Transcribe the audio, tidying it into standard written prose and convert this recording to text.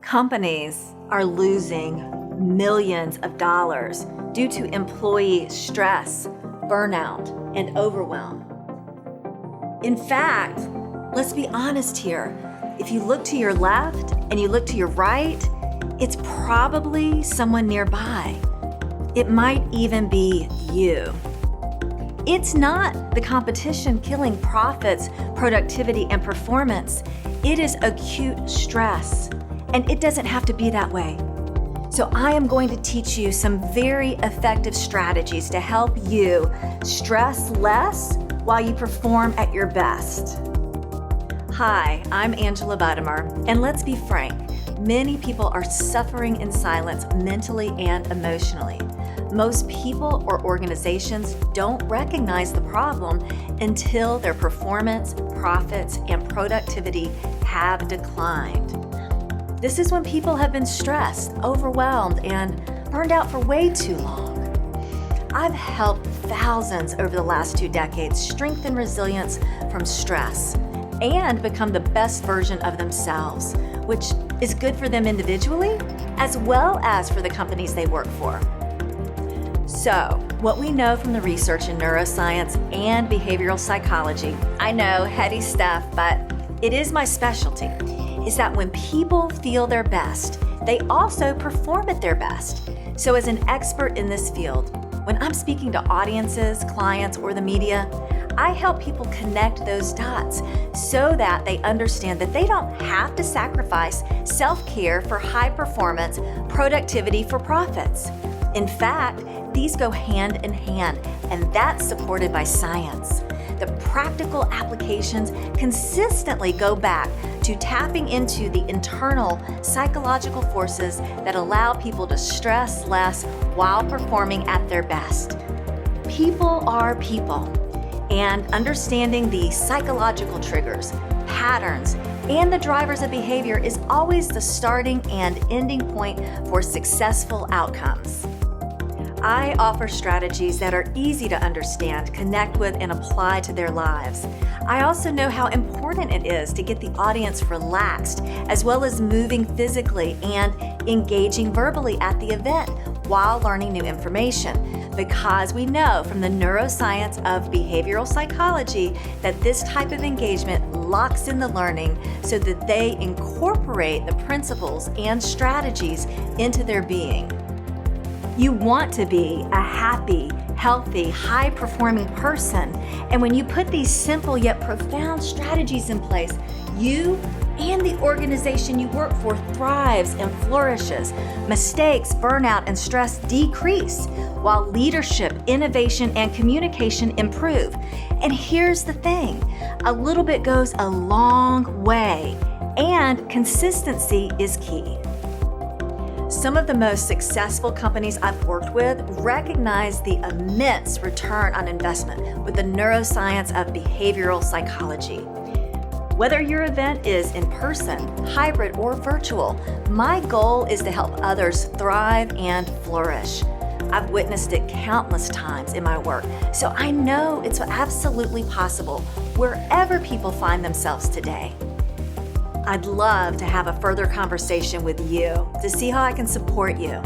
Companies are losing millions of dollars due to employee stress, burnout, and overwhelm. In fact, let's be honest here. If you look to your left and you look to your right, it's probably someone nearby. It might even be you. It's not the competition killing profits, productivity, and performance. It is acute stress, and it doesn't have to be that way. So I am going to teach you some very effective strategies to help you stress less while you perform at your best. Hi, I'm Angela Buttimer, and let's be frank, many people are suffering in silence mentally and emotionally. Most people or organizations don't recognize the problem until their performance, profits, and productivity have declined. This is when people have been stressed, overwhelmed, and burned out for way too long. I've helped thousands over the last 2 decades strengthen resilience from stress and become the best version of themselves, which is good for them individually as well as for the companies they work for. So, what we know from the research in neuroscience and behavioral psychology, I know, heady stuff, but it is my specialty, is that when people feel their best, they also perform at their best. So as an expert in this field, when I'm speaking to audiences, clients, or the media, I help people connect those dots so that they understand that they don't have to sacrifice self-care for high performance, productivity for profits. In fact, these go hand in hand, and that's supported by science. The practical applications consistently go back to tapping into the internal psychological forces that allow people to stress less while performing at their best. People are people, and understanding the psychological triggers, patterns, and the drivers of behavior is always the starting and ending point for successful outcomes. I offer strategies that are easy to understand, connect with, and apply to their lives. I also know how important it is to get the audience relaxed, as well as moving physically and engaging verbally at the event while learning new information, because we know from the neuroscience of behavioral psychology that this type of engagement locks in the learning so that they incorporate the principles and strategies into their being. You want to be a happy, healthy, high-performing person. And when you put these simple yet profound strategies in place, you and the organization you work for thrives and flourishes. Mistakes, burnout, and stress decrease, while leadership, innovation, and communication improve. And here's the thing, a little bit goes a long way, and consistency is key. Some of the most successful companies I've worked with recognize the immense return on investment with the neuroscience of behavioral psychology. Whether your event is in person, hybrid, or virtual, my goal is to help others thrive and flourish. I've witnessed it countless times in my work, so I know it's absolutely possible wherever people find themselves today. I'd love to have a further conversation with you to see how I can support you.